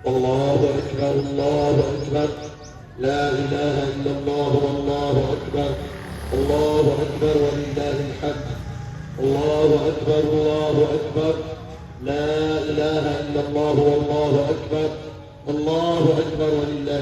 الله أكبر الله أكبر لا إله إلا الله والله أكبر الله أكبر ولله الحمد الله أكبر لا إله إلا الله والله أكبر ولله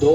2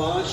5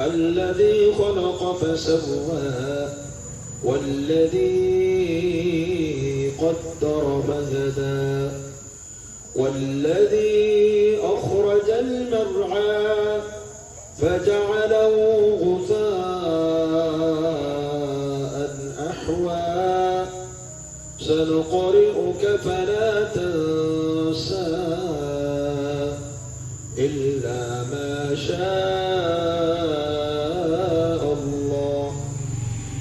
الذي خلق فسوى والذي قدر فهدى والذي أخرج المرعى فجعله غثاء أحوى سنقرئك فلا تنسى إلا ما شاء الله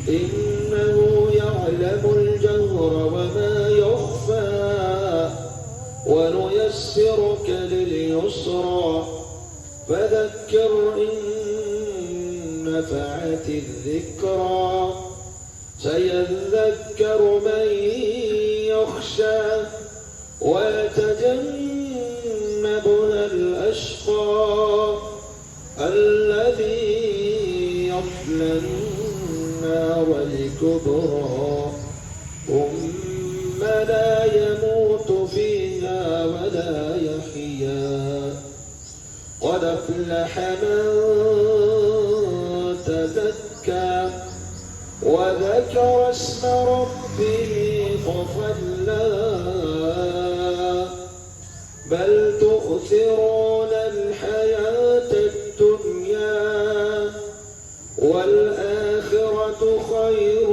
إنه يعلم الجهر وما يخفى ونيسرك لليسرى فذكر إن نفعت الذكرى سيذكر من يخشى ويتجنبها الأشقى الذي يصلى النار الكبرى ثم لا يموت فيها ولا يحيا قد أفلح من تزكى وذكر اسم ربه فصلى بل تؤثرون الحياة الدنيا والآخرة خير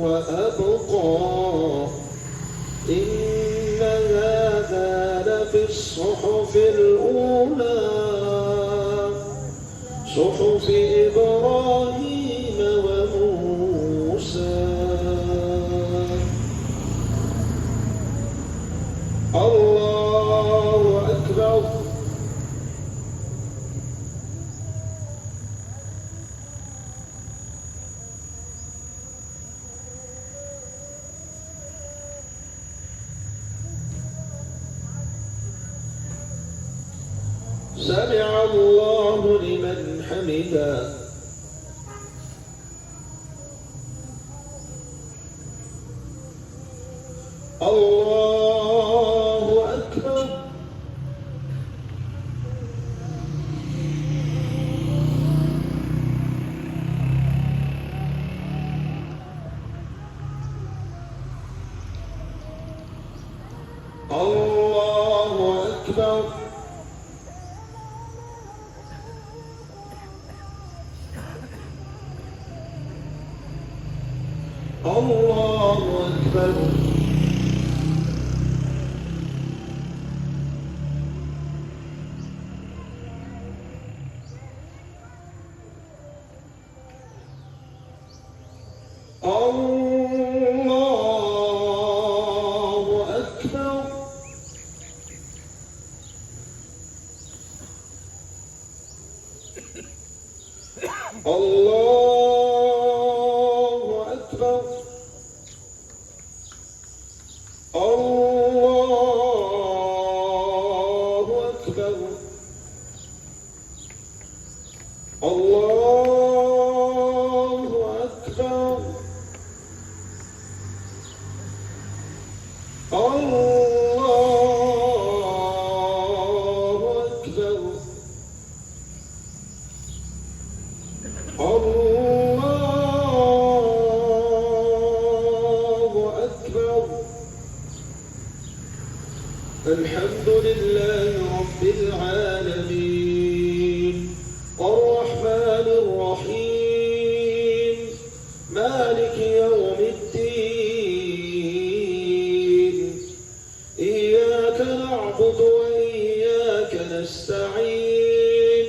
وأبقى حمده. الله أكبر. الله أكبر. الله أكبر. الله أكبر. الله أكبر. الله أكبر. الله أكبر. الله أكبر. الله أكبر. الحمد لله رب العالمين الرحمن الرحيم مالك يوم الدين إياك نعبد وإياك نستعين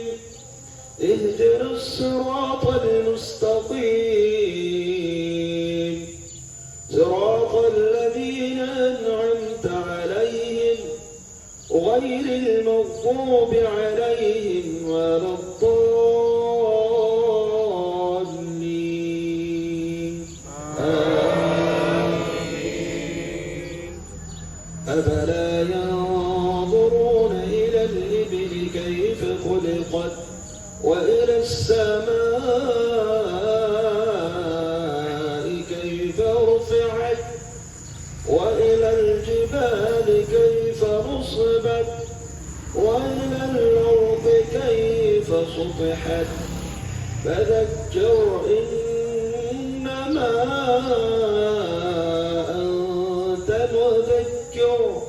اهدنا الصراط المستقيم صراط الذين أنعمت عليهم غير المغضوب عليهم ولا الضالين آمين. أفلا ينظرون إلى الإبل كيف خلقت وإلى السماء كيف رفعت وإلى الجبال كيف نصبت وإلى الأرض كيف سطحت فذكر إنما أنت مذكر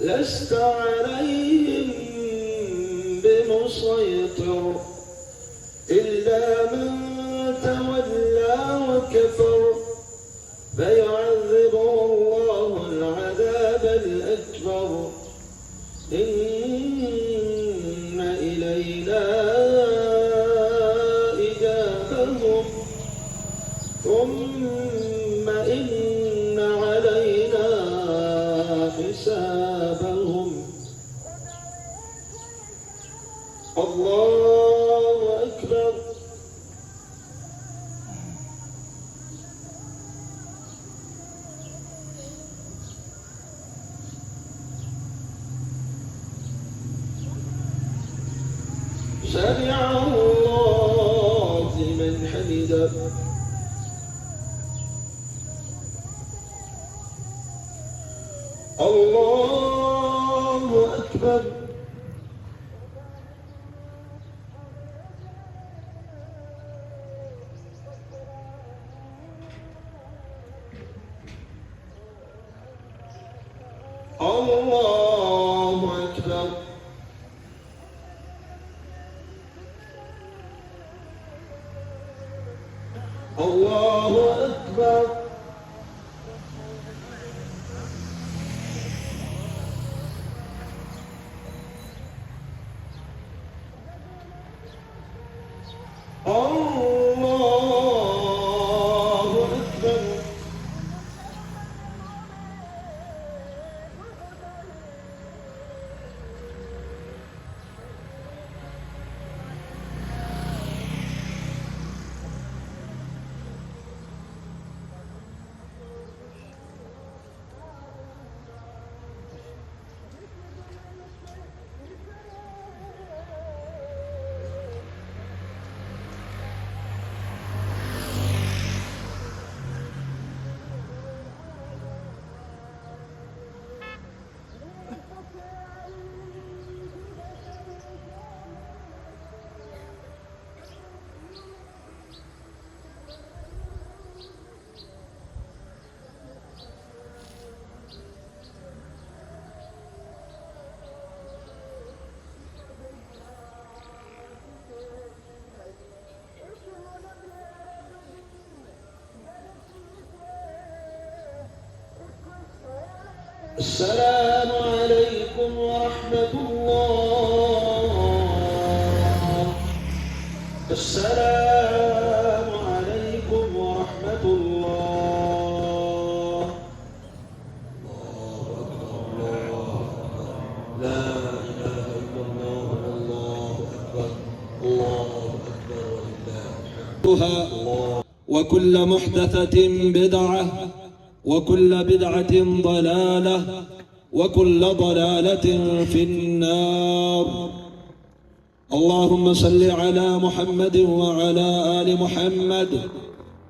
لست عليهم بمسيطر إلا من تولى وكفر فيعذبه الله العذاب الأكبر إن إلينا إيابهم ثم إن علينا حسابهم. الله أكبر. سمع الله لمن حمده. الله أكبر. الله أكبر. الله أكبر. الله أكبر. السلام عليكم ورحمة الله. السلام عليكم ورحمة الله. لا إله إلا الله والله أكبر. الله أكبر ولله الحمد. وكل محدثة بدعة وكل بدعة ضلالة وكل ضلالة في النار. اللهم صل على محمد وعلى آل محمد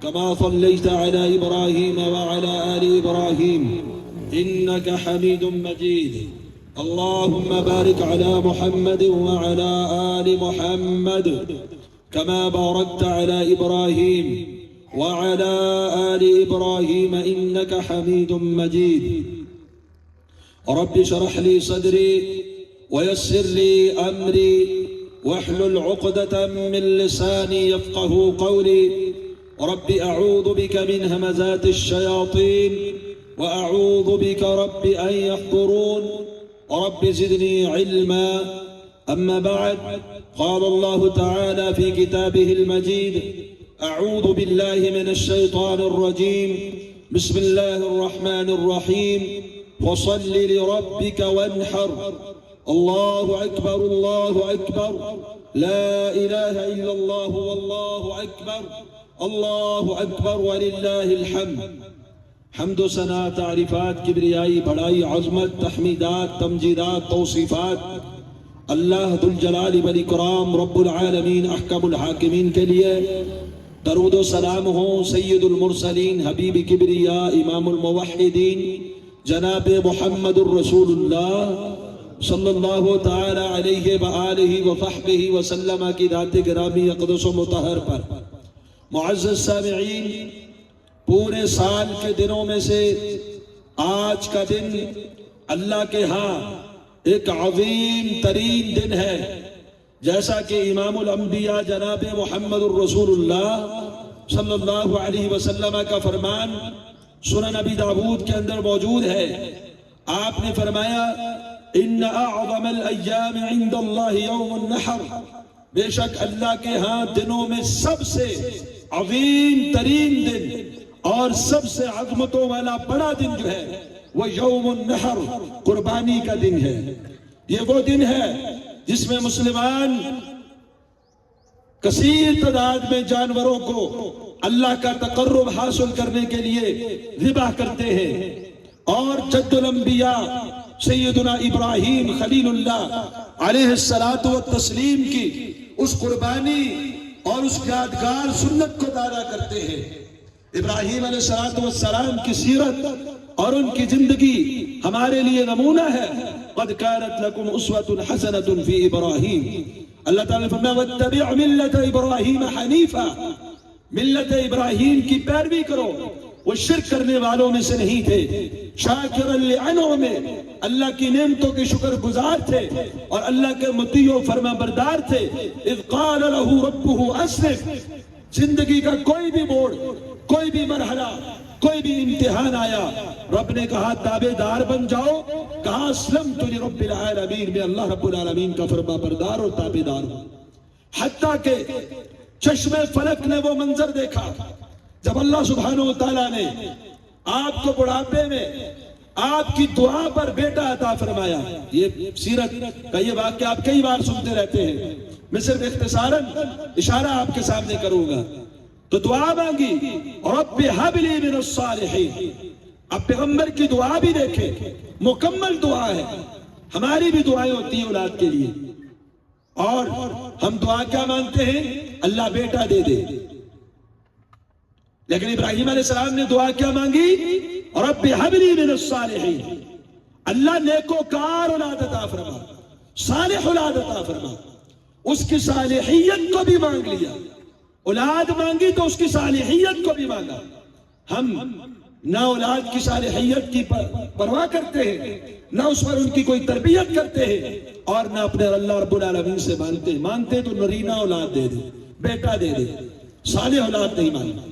كما صليت على إبراهيم وعلى آل إبراهيم إنك حميد مجيد. اللهم بارك على محمد وعلى آل محمد كما باركت على إبراهيم وعلى آل إبراهيم إنك حميد مجيد. رب اشرح لي صدري ويسر لي أمري واحلل عقدة من لساني يفقه قولي. رب أعوذ بك من همزات الشياطين وأعوذ بك رب أن يحضرون. رب زدني علما. أما بعد، قال الله تعالى في كتابه المجيد: أعوذ بالله من الشيطان الرجيم. بسم الله الرحمن الرحيم. فصل لربك وانحر. الله أكبر الله أكبر. لا إله إلا الله والله أكبر. الله أكبر ولله الحمد. حمد و ثنا، تعریفات، کبریائی، بڑائی، عظمت، تحمیدات، تمجیدات، توصیفات اللہ ذوالجلال والاکرام رب العالمین احکم الحاکمین کے لیے درود و سلام ہوں سید المرسلین، حبیب کبریا، امام الموحدین، جناب محمد الرسول اللہ صلی اللہ تعالی علیہ وآلہ وصحبہ وسلم کی ذات گرامی اقدس و مطہر پر۔ معزز سامعین، پورے سال کے دنوں میں سے آج کا دن اللہ کے ہاں ایک عظیم ترین دن ہے، جیسا کہ امام الانبیاء جناب محمد الرسول اللہ صلی اللہ علیہ وسلم کا فرمان سنن ابی داؤد کے اندر موجود ہے۔ آپ نے فرمایا: ان اعظم الایام عند اللہ یوم النحر، بے شک اللہ کے ہاں دنوں میں سب سے عظیم ترین دن اور سب سے عظمتوں والا بڑا دن جو ہے وہ یوم النحر، قربانی کا دن ہے۔ یہ وہ دن ہے جس میں مسلمان کثیر تعداد میں جانوروں کو اللہ کا تقرب حاصل کرنے کے لیے ذبح کرتے ہیں، اور جد الانبیاء سیدنا ابراہیم خلیل اللہ علیہ السلام کی اس قربانی اور اس یادگار سنت کو دادا کرتے ہیں۔ ابراہیم علیہ السلام کی سیرت اور ان کی زندگی ہمارے لیے نمونہ ہے۔ قد كانت لكم اسوة حسنة في ابراہیم، اللہ تعالیٰ نے فرمایا: واتبع ملت ابراہیم حنیفا، ملت ابراہیم کی پیروی کرو، وہ شرک کرنے والوں میں سے نہیں تھے، شاکرا لانعمہ، اللہ کی نعمتوں کے شکر گزار تھے اور اللہ کے مطیع و فرما بردار تھے۔ اذ قال له ربه اسلم، زندگی کا کوئی بھی موڑ، کوئی بھی مرحلہ، کوئی بھی امتحان آیا، رب نے کہا تابع دار بن جاؤ، کہا اسلمت لرب العالمین، میں اللہ رب العالمین کا فرما بردار اور تابع دار ہوں۔ حتیٰ کہ چشم فلک نے وہ منظر دیکھا جب اللہ سبحانہ وتعالیٰ نے آپ کو بڑھاپے میں آپ کی دعا پر بیٹا عطا فرمایا۔ یہ سیرت کا یہ واقعہ آپ کئی بار سنتے رہتے ہیں، میں صرف اختصاراً اشارہ آپ کے سامنے کروں گا۔ تو دعا مانگی، رب ہب لی من الصالحین۔ اب پیغمبر کی دعا بھی دیکھیں، مکمل دعا ہے۔ ہماری بھی دعائیں ہوتی ہیں اولاد کے لیے، اور ہم دعا کیا مانگتے ہیں؟ اللہ بیٹا دے دے، لیکن ابراہیم علیہ السلام نے دعا کیا مانگی؟ رب ہب لی من الصالحین، اللہ نیکوکار اولاد عطا فرما، صالح اولاد عطا فرما۔ اس کی صالحیت کو بھی مانگ لیا، اولاد مانگی تو اس کی صالحیت کو بھی مانگا۔ ہم نہ اولاد کی صالحیت کی پرواہ کرتے ہیں، نہ اس پر ان کی کوئی تربیت کرتے ہیں، اور نہ اپنے اللہ رب العالمین سے مانتے تو نرینہ اولاد دے دے، بیٹا دے دے، صالح اولاد نہیں مانگا۔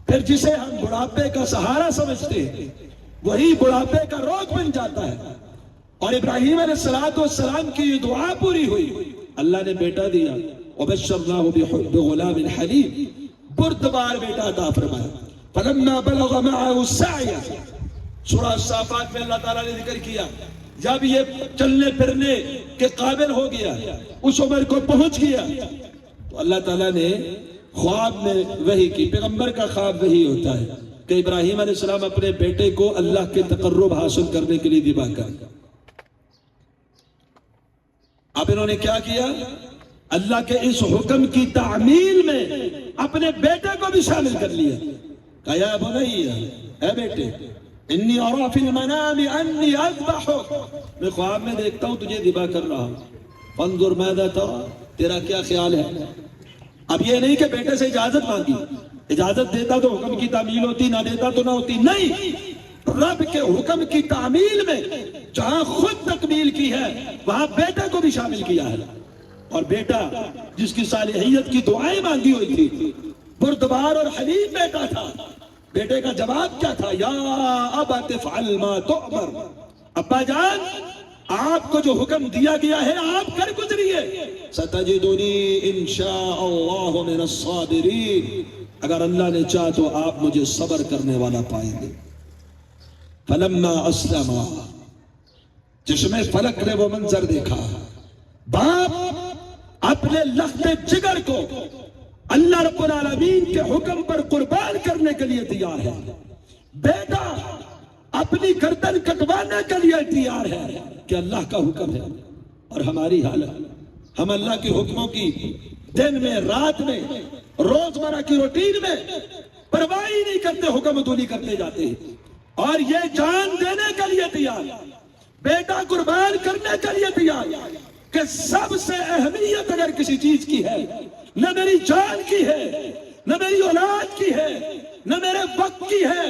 پھر جسے ہم بڑھاپے کا سہارا سمجھتے ہیں، وہی بڑھاپے کا روگ بن جاتا ہے. اور ابراہیم علیہ السلام کی یہ دعا پوری ہوئی, اللہ نے بیٹا دیا. وبشرناه بغلام حلیم, بردبار بیٹا عطا فرمایا. فلما بلغ معه السعي, سورہ الصافات میں اللہ تعالیٰ نے ذکر کیا جب یہ چلنے پھرنے کے قابل ہو گیا, اس عمر کو پہنچ گیا, تو اللہ تعالیٰ نے خواب میں وحی کی. پیغمبر کا خواب وہی ہوتا ہے کہ ابراہیم علیہ السلام اپنے بیٹے کو اللہ کے تقرب حاصل کرنے کے لیے ذبح کر. اب انہوں نے کیا کیا, اللہ کے اس حکم کی تعمیل میں اپنے بیٹے کو بھی شامل کر لیا. کہا یا بنی, اے بیٹے, انی ارا فی المنام انی اذبحک, میں خواب میں دیکھتا ہوں تجھے ذبح کر رہا ہوں. فانظر ماذا ترى, تیرا کیا خیال ہے. اب یہ نہیں کہ بیٹے سے اجازت مانگی, اجازت دیتا تو حکم کی تعمیل ہوتی, نہ دیتا تو نہ ہوتی. نہیں, رب کے حکم کی تعمیل میں جہاں خود تکمیل کی ہے وہاں بیٹے کو بھی شامل کیا ہے. اور بیٹا جس کی صالحیت کی دعائیں مانگی ہوئی تھی, بردبار اور حلیم بیٹا تھا. بیٹے کا جواب کیا تھا, یا ابت افعل ما تؤمر, ابا جان آپ کو جو حکم دیا گیا ہے آپ کر گزریے. ستجدنی انشاء اللہ من الصابرین, اگر اللہ نے چاہا تو آپ مجھے صبر کرنے والا پائیں گے. فلما اسلما, چشمے فلک نے وہ منظر دیکھا, باپ اپنے لخت جگر کو اللہ رب العالمین کے حکم پر قربان کرنے کے لیے تیار ہے. بیٹا اپنی گردن کٹوانے کے لیے تیار ہے کہ اللہ کا حکم ہے. اور ہماری حالت, ہم اللہ کے حکموں کی دن میں, رات میں, روزمرہ کی روٹین میں پرواہ ہی نہیں کرتے, حکم عدولی کرتے جاتے ہیں. اور یہ جان دینے کے لیے تیار, بیٹا قربان کرنے کے لیے تیار کہ سب سے اہمیت اگر کسی چیز کی ہے, نہ میری جان کی ہے, نہ میری اولاد کی ہے, نہ میرے وقت کی ہے,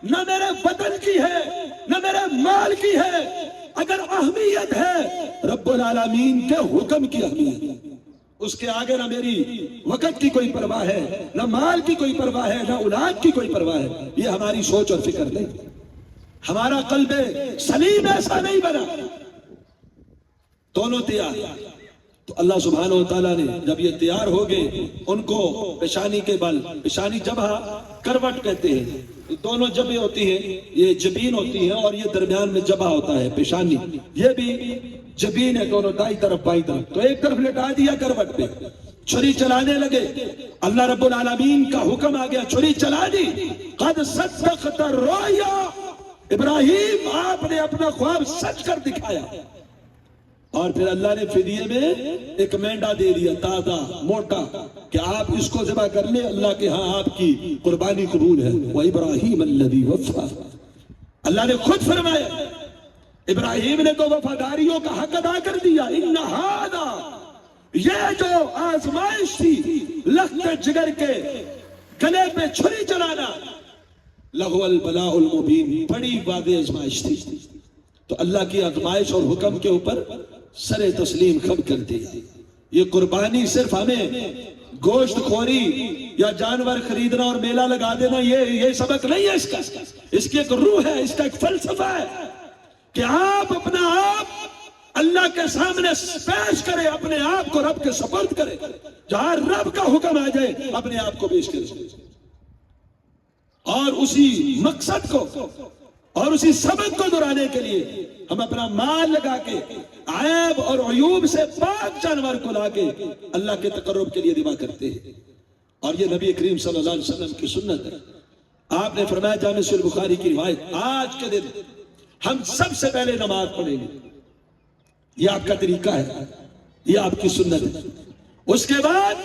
نہ میرے بدن کی ہے, نہ میرے مال کی ہے, اگر اہمیت ہے رب العالمین کے حکم کی اہمیت. اس کے آگے نہ میری وقت کی کوئی پرواہ ہے, نہ مال کی کوئی پرواہ ہے, نہ اولاد کی کوئی پرواہ ہے. یہ ہماری سوچ اور فکر نہیں, ہمارا قلب سلیم ایسا نہیں بنا. دونوں تیار. تو اللہ سبحانہ و تعالیٰ نے جب یہ تیار ہو گئے, ان کو پیشانی کے بل, پیشانی جبہ کروٹ کہتے ہیں, دونوں جبیں ہوتی ہیں, یہ جبین ہوتی ہیں اور یہ درمیان میں جبہ ہوتا ہے پیشانی, یہ بھی جبین ہے, دونوں دائیں طرف بائیں طرف. تو ایک طرف لٹا دیا کروٹ پہ, چھری چلانے لگے. اللہ رب العالمین کا حکم آ گیا, چھری چلا دی. قد صدقت الرؤیا, ابراہیم آپ نے اپنا خواب سچ کر دکھایا. اور پھر اللہ نے فدیے میں ایک مینڈا دے دیا, تازہ موٹا, کہ آپ اس کو ذبح کر لیں, اللہ کے ہاں آپ کی قربانی قبول ہے. وَإِبْرَاهِيمَ الَّذِي وَفَّى, اللہ نے خود فرمایا ابراہیم نے تو وفاداریوں کا حق ادا کر دیا. إِنَّ هَذَا, یہ جو آزمائش تھی لخت جگر کے گلے پہ چھری چلانا, لَهُوَ الْبَلَاءُ الْمُبِينُ, بڑی واضح آزمائش تھی. تو اللہ کی آزمائش اور حکم کے اوپر سر تسلیم خم کر دیا. یہ قربانی صرف ہمیں گوشت خوری یا جانور خریدنا اور میلہ لگا دینا یہ سبق نہیں ہے. اس کی ایک روح ہے, اس کا ایک فلسفہ ہے کہ آپ اپنا آپ اللہ کے سامنے پیش کریں, اپنے آپ کو رب کے سپرد کریں. جہاں رب کا حکم آ جائے اپنے آپ کو پیش کریں, اور اسی مقصد کو اور اسی سبق کو دہرانے کے لیے ہم اپنا مال لگا کے عیب اور عیوب سے پاک جانور کو لا کے اللہ کے تقرب کے لیے ذبح کرتے ہیں. اور یہ نبی کریم صلی اللہ علیہ وسلم کی سنت ہے. آپ نے فرمایا, جامع صحیح بخاری کی روایت, آج کے دن ہم سب سے پہلے نماز پڑھیں گے. یہ آپ کا طریقہ ہے, یہ آپ کی سنت ہے. اس کے بعد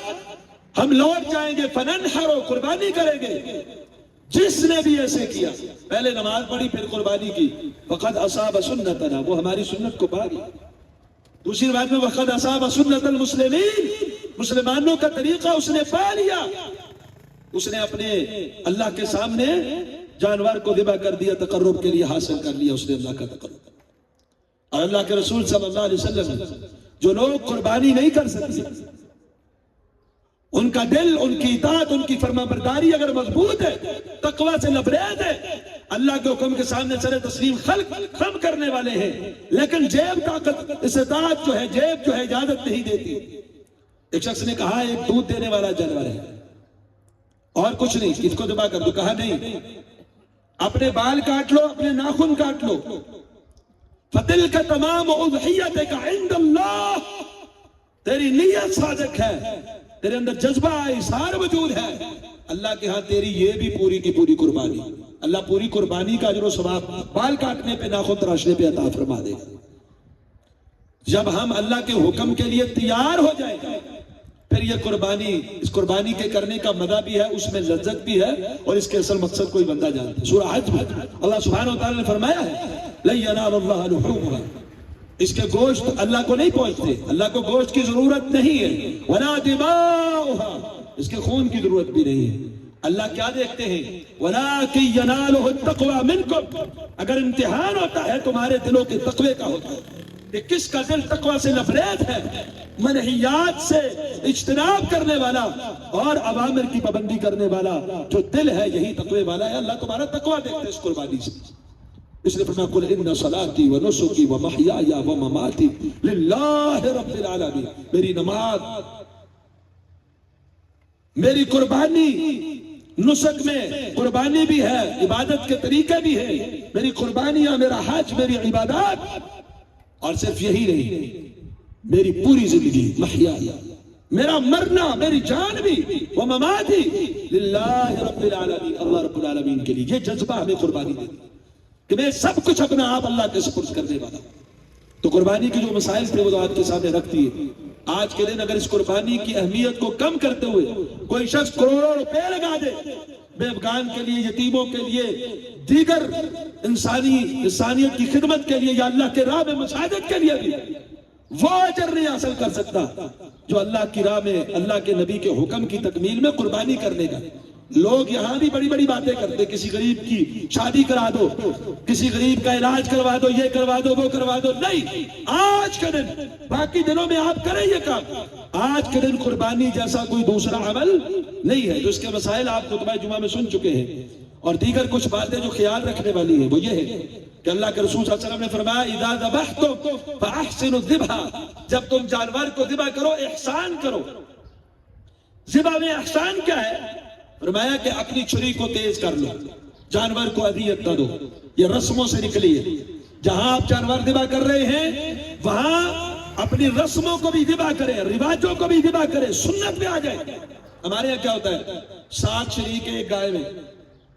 ہم لوٹ جائیں گے, فننحر, قربانی کریں گے. جس نے بھی ایسے کیا, پہلے نماز پڑھی پھر قربانی کی, فقد اصاب سنتنا, وہ ہماری سنت کو پا گیا. دوسری بات میں وقد اصاب سنت المسلمین, مسلمانوں کا طریقہ اس نے پا لیا. اس نے اپنے اللہ کے سامنے جانور کو ذبح کر دیا, تقرب کے لیے حاصل کر لیا اس نے اللہ کا تقرب. اور اللہ کے رسول صلی اللہ علیہ وسلم, جو لوگ قربانی نہیں کر سکتے, ان کا دل, ان کی اطاعت, ان کی فرما برداری اگر مضبوط ہے, تقوی سے لبریز ہے, اللہ کے حکم کے سامنے سر تسلیم خلق خم کرنے والے ہیں، لیکن جیب طاقت استطاعت جو ہے، جیب جو ہے اجازت نہیں دیتی۔ ایک شخص نے کہا ایک دودھ دینے والا جانور ہے اور کچھ نہیں، اس کو ذبح کر دو۔ کہا نہیں، اپنے بال کاٹ لو، اپنے ناخن کاٹ لو۔ فَتِلْكَ تَمَامُ أُضْحِيَّتِكَ عِنْدَ اللَّهِ، تیری نیت صادق ہے، تیرے اندر جذبہ اِظہار وجود ہے، اللہ کے ہاں تیری یہ بھی پوری کی پوری قربانی، اللہ پوری قربانی کا اجر و ثواب بال کاٹنے پہ، ناخن تراشنے پہ عطا فرما دے گا۔ جب ہم اللہ کے حکم کے لیے تیار ہو جائیں گے، پھر یہ قربانی، اس قربانی کے کرنے کا مزہ بھی ہے، اس میں لذت بھی ہے، اور اس کے اصل مقصد کوئی بندہ جانتا ہے۔ سورہ حج میں اللہ سبحانہ وتعالیٰ نے فرمایا ہے لَن يَنَالَ اللَّهَ لُحُومُهَا، اس کے گوشت اللہ کو نہیں پہنچتے، اللہ کو گوشت کی ضرورت نہیں ہے، وَلَا دِمَاؤُهَا، اس کے خون کی ضرورت بھی نہیں ہے۔ اللہ کیا دیکھتے ہیں؟ وَلَٰكِن يَنَالُهُ التَّقْوَىٰ مِنكُمْ، اگر امتحان ہوتا ہے تمہارے دلوں کے تقوی کا ہوتا ہے کہ کس کا دل تقوی سے لبریز ہے، منہیات سے اجتناب کرنے والا اور اوامر کی پابندی کرنے والا جو دل ہے، یہی تقوی والا ہے۔ اللہ تمہارا تقوی دیکھتے ہے اس قربانی سے۔ اس لیے فرمایا قُلْ إِنَّ صَلَاتِي وَنُسُكِي وَمَحْيَايَ وَمَمَاتِي لِلَّهِ رَبِّ الْعَالَمِينَ، میری نماز، میری قربانی، نسک میں قربانی بھی ہے، عبادت کے طریقے بھی ہے، میری قربانیاں، میرا حج، میری عبادات، اور صرف یہی نہیں، میری پوری زندگی، محیایا، میرا مرنا، میری جان بھی، ومماتی للہ رب العالمین، اللہ رب العالمین کے لیے۔ یہ جذبہ ہمیں قربانی دیتی کہ میں سب کچھ اپنا آپ اللہ کے سپرد کرنے والا۔ تو قربانی کی جو مسائل تھے وہ آپ کے سامنے رکھتی ہے۔ آج کے دن اگر اس قربانی کی اہمیت کو کم کرتے ہوئے کوئی شخص کروڑوں روپے لگا دے بے افغان کے لیے، یتیموں کے لیے، دیگر انسانیت کی خدمت کے لیے، یا اللہ کے راہ میں مساجد کے لیے بھی، وہ اجر نہیں حاصل کر سکتا جو اللہ کی راہ میں، اللہ کے نبی کے حکم کی تکمیل میں قربانی کرنے کا۔ لوگ یہاں بھی بڑی بڑی باتیں کرتے، کسی غریب کی شادی کرا دو، کسی غریب کا علاج کروا دو، یہ کروا دو، وہ کروا دو۔ نہیں، آج کے دن، باقی دنوں میں آپ کریں یہ کام، آج کے دن قربانی جیسا کوئی دوسرا عمل نہیں ہے۔ جو اس کے مسائل آپ خطبہ جمعہ میں سن چکے ہیں، اور دیگر کچھ باتیں جو خیال رکھنے والی ہیں وہ یہ ہے کہ اللہ کے رسول صلی اللہ علیہ وسلم نے فرمایا اذا ذبحتم فاحسنوا الذبح، جب تم جانور کو ذبح کرو احسان کرو۔ ذبح میں احسان کیا ہے؟ فرمایا کہ اپنی چھری کو تیز کر لو، جانور کو اذیت نہ دو۔ یہ رسموں سے نکلی ہے، جہاں آپ جانور ذبح کر رہے ہیں وہاں اپنی رسموں کو بھی ذبح کریں، رواجوں کو بھی ذبح کریں، سنت میں آ جائے۔ ہمارے یہاں کیا ہوتا ہے، 7 شریک ایک گائے میں،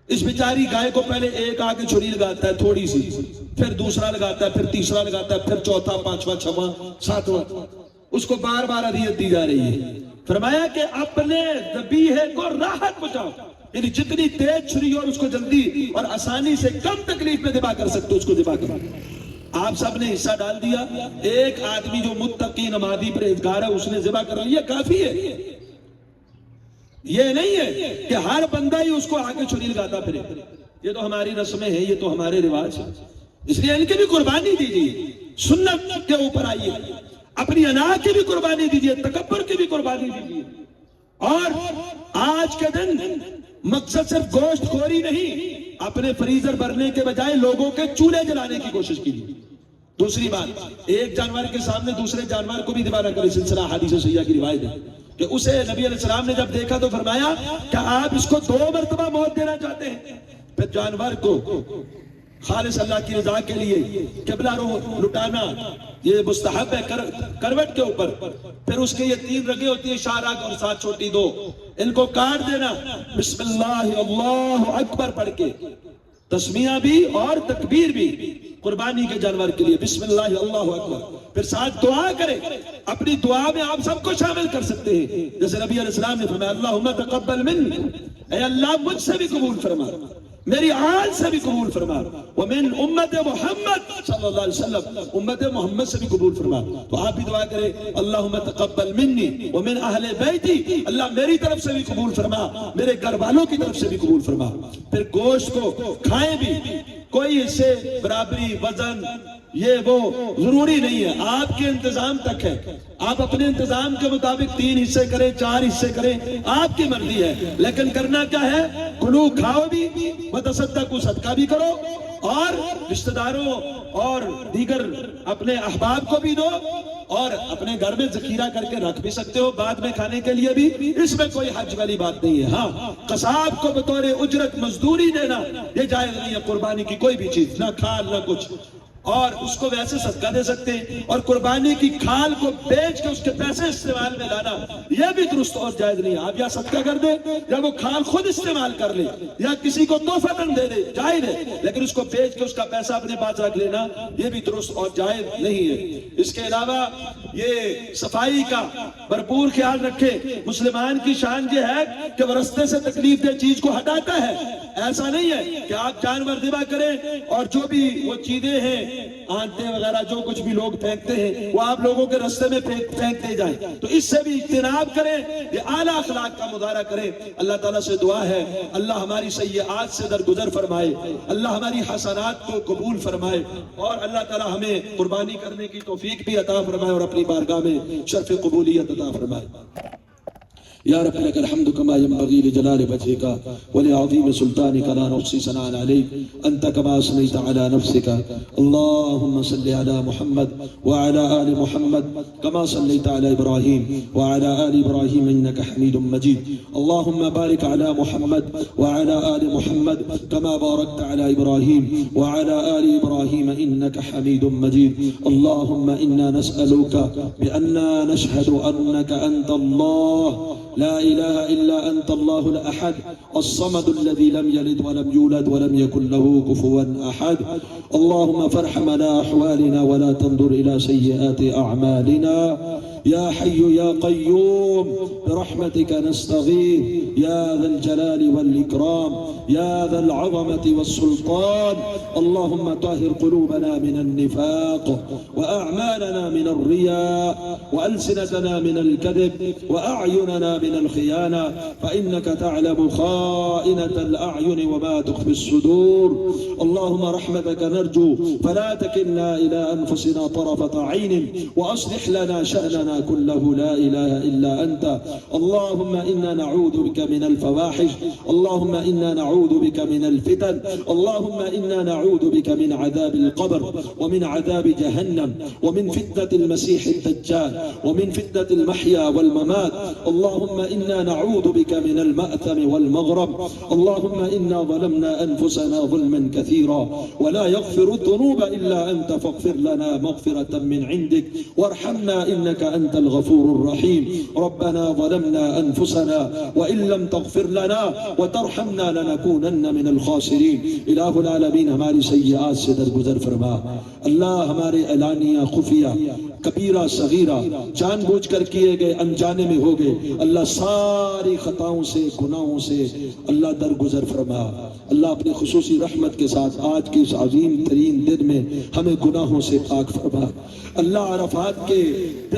اس بیچاری گائے کو پہلے ایک آگے چھری لگاتا ہے تھوڑی سی، پھر دوسرا لگاتا ہے، پھر تیسرا لگاتا ہے، پھر چوتھا، پانچواں، چھواں، ساتواں، اس کو بار بار اذیت دی جا رہی ہے۔ فرمایا کہ اپنے ذبیحے کو راحت پہنچاؤ، یعنی جتنی تیز چھری اور اس کو جلدی اور آسانی سے کم تکلیف میں ذبح کر سکتے اس کو ذبح کرو۔ آپ سب نے حصہ ڈال دیا، ایک آدمی جو متقی نمازی پرہیزگار ہے اس نے ذبح کر لیا، کافی ہے۔ یہ نہیں ہے کہ ہر بندہ ہی اس کو آگے چھری لگاتا پھرے۔ یہ تو ہماری رسمیں ہیں، یہ تو ہمارے رواج ہیں، اس لیے ان کی بھی قربانی دیجیے، سنت کے اوپر آئیے، اپنی انا کی بھی قربانی دیجیے، تکبر کی بھی قربانی دیجیے۔ اور آج کے دن مقصد صرف گوشت خوری نہیں، اپنے فریزر بھرنے کے بجائے لوگوں کے چولہے جلانے کی کوشش کیجیے۔ دوسری بات، ایک جانور کے سامنے دوسرے جانور کو بھی ذبح نہ کرے، سلسلہ حدیث صحیحہ کی روایت ہے کہ اسے نبی علیہ السلام نے جب دیکھا تو فرمایا کہ آپ اس کو 2 مرتبہ موت دینا چاہتے ہیں؟ پھر جانور کو خالص اللہ کی رضا کے لیے قبلہ لٹانا یہ مستحب ہے، کروٹ کے اوپر، پھر اس کے یہ 3 رگیں ہوتی ہیں، شارک اور ساتھ چھوٹی 2، ان کو کاٹ دینا، بسم اللہ اللہ اکبر پڑھ کے، تسمیہ بھی اور تکبیر بھی قربانی کے جانور کے لیے، بسم اللہ اللہ اکبر، پھر ساتھ دعا کرے۔ اپنی دعا میں آپ سب کو شامل کر سکتے ہیں، جیسے نبی علیہ السلام نے فرمایا اللہم تقبل منی، اے اللہ مجھ سے بھی قبول فرما، میری آل سے بھی قبول فرما، ومن امت محمد صلی اللہ علیہ وسلم، امت محمد سے بھی قبول فرما۔ تو آپ بھی دعا کریں اللہم تقبل منی ومن اہل بیتی، اللہ میری طرف سے بھی قبول فرما، میرے گھر والوں کی طرف سے بھی قبول فرما۔ پھر گوشت کو کھائیں بھی، کوئی اس سے برابری، وزن، یہ وہ ضروری نہیں ہے، آپ کے انتظام تک ہے، آپ اپنے انتظام کے مطابق 3 حصے کریں، 4 حصے کریں، آپ کی مرضی ہے، لیکن کرنا کیا ہے؟ کلو کھاؤ بھی، وتصدقوا صدقہ بھی کرو، اور رشتہ داروں اور دیگر اپنے احباب کو بھی دو، اور اپنے گھر میں ذخیرہ کر کے رکھ بھی سکتے ہو بعد میں کھانے کے لیے بھی، اس میں کوئی حرج والی بات نہیں ہے۔ ہاں، قصاب کو بطور اجرت مزدوری دینا یہ جائز نہیں ہے، قربانی کی کوئی بھی چیز، نہ کھال نہ کچھ، اور اس کو ویسے صدقہ دے سکتے ہیں، اور قربانی کی کھال کو بیچ کے اس کے پیسے استعمال میں لانا یہ بھی درست اور جائز نہیں ہے۔ آپ یا صدقہ کر دیں یا وہ کھال خود استعمال کر لے یا کسی کو تحفۃً دے دے، جائز ہے، لیکن اس کو بیچ کے اس کا پیسہ اپنے پاس رکھ لینا یہ بھی درست اور جائز نہیں ہے۔ اس کے علاوہ یہ صفائی کا بھرپور خیال رکھے۔ مسلمان کی شان یہ ہے کہ وہ رستے سے تکلیف دہ چیز کو ہٹاتا ہے، ایسا نہیں ہے کہ آپ جانور ذبح کریں اور جو بھی وہ چیزیں ہیں، آنٹے وغیرہ جو کچھ بھی لوگ پھینکتے ہیں وہ آپ لوگوں کے رستے میں پھینکتے جائیں، تو اس سے بھی اجتناب کریں، یہ اعلیٰ اخلاق کا مظاہرہ کریں۔ اللہ تعالیٰ سے دعا ہے اللہ ہماری سیئات سے درگزر فرمائے، اللہ ہماری حسنات کو قبول فرمائے، اور اللہ تعالیٰ ہمیں قربانی کرنے کی توفیق بھی عطا فرمائے اور اپنی بارگاہ میں شرف قبولیت عطا فرمائے۔ یا رب لك الحمد كما ينبغي لجلال وجهك ولعظيم سلطانك، لا نحصي ثناء عليك أنت كما أثنيت على نفسك. اللهم صل على محمد وعلى آل محمد كما صليت على إبراهيم وعلى آل إبراهيم إنك حميد مجيد. اللهم بارك على محمد وعلى آل محمد كما باركت على إبراهيم وعلى آل إبراهيم إنك حميد مجيد. اللهم إنا نسألك بأننا نشهد أنك أنت الله لا إله إلا أنت الله الأحد الصمد الذي لم يلد ولم يولد ولم يكن له كفوا أحد. اللهم فارحمنا أحوالنا ولا تنظر إلى سيئات أعمالنا. يا حي يا قيوم برحمتك نستغيث يا ذا الجلال والإكرام يا ذا العظمة والسلطان. اللهم طهر قلوبنا من النفاق وأعمالنا من الرياء وألسنتنا من الكذب وأعيننا من الخيانة، فإنك تعلم خائنة الأعين وما تخفي الصدور. اللهم رحمتك نرجو فلا تكلنا إلى أنفسنا طرفة عين وأصلح لنا شأننا كله لا إله إلا أنت. اللهم إنا نعوذ بك من الفواحش، اللهم إنا نعوذ بك من الفتن، اللهم إنا نعوذ بك من عذاب القبر ومن عذاب جهنم ومن فتنة المسيح الدجال ومن فتنة المحيا والممات. اللهم إنا نعوذ بك من المأثم والمغرم. اللهم إنا ظلمنا أنفسنا ظلما كثيرا ولا يغفر الذنوب إلا أنت، فاغفر لنا مغفرة من عندك وارحمنا إنك أنت الغفور الرحيم. ربنا ظلمنا أنفسنا وإن لم تغفر لنا وترحمنا لنكونن من الخاسرين. الہ العالمین ہماری سیئات سے درگزر فرما. اللہ ہمارے اعلانیہ خفیہ کبیرہ صغیرہ جان بوجھ کر کیے گئے انجانے میں ہو گئے اللہ ساری خطاؤں سے گناہوں سے اللہ درگزر فرما. اللہ اپنی خصوصی رحمت کے ساتھ آج کے اس عظیم ترین دن میں ہمیں گناہوں سے پاک فرما. اللہ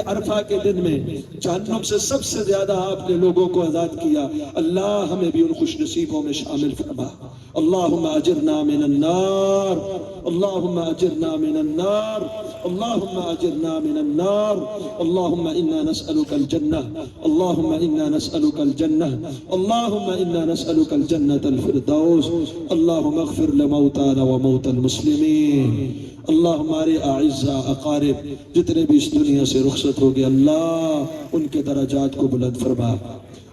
عرفہ کے دن میں جہنم سے سب سے زیادہ آپ نے لوگوں کو آزاد کیا، اللہ ہمیں بھی ان خوش نصیبوں میں شامل فرما. اللہم اجرنا من النار، اللہم اجرنا من النار، اللہم اجرنا من النار. اللہم انا نسألک الجنہ، اللہم انا نسألک الجنہ، اللہم انا نسألک الجنة الفردوس. اللہم اغفر لموتانا وموتى المسلمین. اللہ ہمارے اعزاء اقارب جتنے بھی اس دنیا سے رخصت ہو گئے اللہ ان کے درجات کو بلند فرما.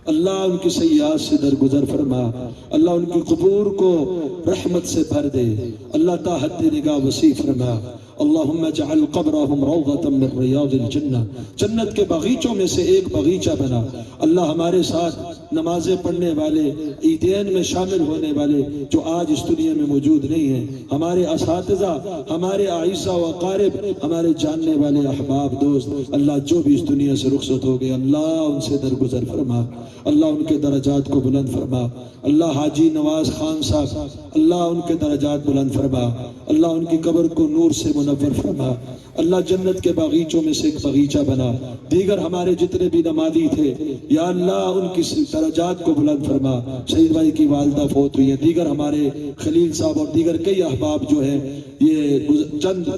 اللہ ان کی سیئات سے درگزر فرما. اللہ ان کی قبور کو رحمت سے بھر دے. اللہ تا حد نگاہ وسیع فرما. اللہم اجعل قبرہم روضۃ من ریاض الجنہ، جنت کے باغیچوں میں سے ایک باغیچہ بنا. اللہ ہمارے ساتھ نمازیں پڑھنے والے، عیدین میں شامل ہونے والے جو آج اس دنیا میں موجود نہیں ہیں، ہمارے اساتذہ، ہمارے اعزاء و اقارب، ہمارے جاننے والے احباب دوست، اللہ جو بھی اس دنیا سے رخصت ہو گئے اللہ ان سے درگزر فرما. اللہ ان کے درجات کو بلند فرما. اللہ حاجی نواز خان صاحب اللہ ان کے درجات بلند فرما. اللہ ان کی قبر کو نور سے منور فرما. اللہ جنت کے باغیچوں میں سے ایک باغیچہ بنا. دیگر ہمارے جتنے بھی نمازی تھے یا اللہ ان کی درجات کو بلند فرما. سعید بھائی کی والدہ فوت ہوئی ہیں, دیگر ہمارے خلیل صاحب اور دیگر کئی احباب جو ہیں یہ چند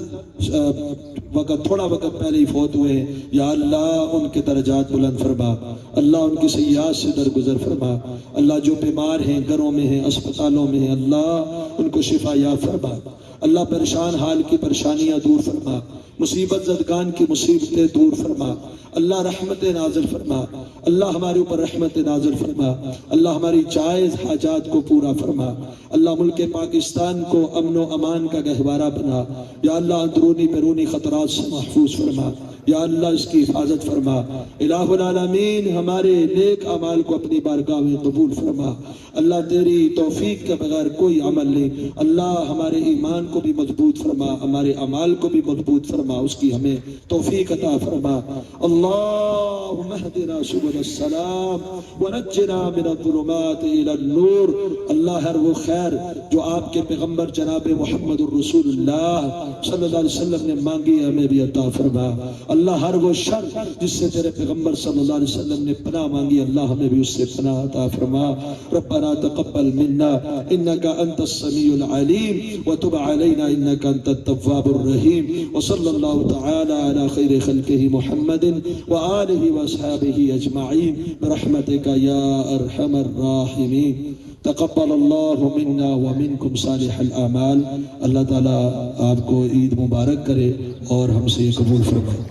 وقت تھوڑا وقت پہلے ہی فوت ہوئے ہیں. یا اللہ ان کے درجات بلند فرما, اللہ ان کی سیئات سے درگزر فرما. اللہ جو بیمار ہیں, گھروں میں ہیں, اسپتالوں میں ہیں, اللہ ان کو شفا یاب فرما. اللہ پریشان حال کی پریشانیاں دور فرما, مصیبت زدگان کی مصیبتیں دور فرما. اللہ رحمت نازل فرما, اللہ ہمارے اوپر رحمت نازل فرما. اللہ ہماری جائز حاجات کو پورا فرما. اللہ ملک پاکستان کو امن و امان کا گہوارہ بنا. یا اللہ اندرونی بیرونی خطرات سے محفوظ فرما. یا اللہ اس کی حفاظت فرما. الہ العالمین ہمارے نیک اعمال کو اپنی بارگاہ میں قبول فرما. اللہ تیری توفیق کے بغیر کوئی عمل نہیں. اللہ ہمارے ایمان کو بھی مضبوط فرما, ہمارے اعمال کو بھی مضبوط فرما, اس کی ہمیں توفیق عطا فرما. اللہم اہدنا سبل السلام ونجنا من الظلمات الى النور. اللہ ہر وہ خیر جو آپ کے پیغمبر جناب محمد الرسول اللہ صلی اللہ علیہ وسلم نے مانگی ہمیں بھی عطا فرما. اللہ ہر وہ شر جس سے تیرے پیغمبر صلی اللہ علیہ وسلم نے پناہ مانگی اللہ ہمیں بھی اس سے پناہ عطا فرما. ربنا تقبل منا انك انت السميع العليم وتب علينا انك انت التواب الرحيم. وصلى الله تعالى على خير خلقه محمد وآله واصحابه اجمعين برحمتك يا ارحم الراحمين. تقبل اللہ منا ومنکم صالح الاعمال. اللہ تعالیٰ آپ کو عید مبارک کرے اور ہم سے قبول فرمائے.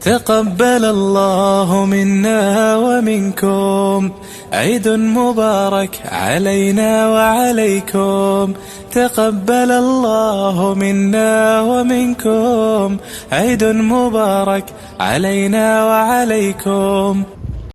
تقبل الله منا ومنكم عيد مبارك علينا وعليكم. تقبل الله منا ومنكم عيد مبارك علينا وعليكم.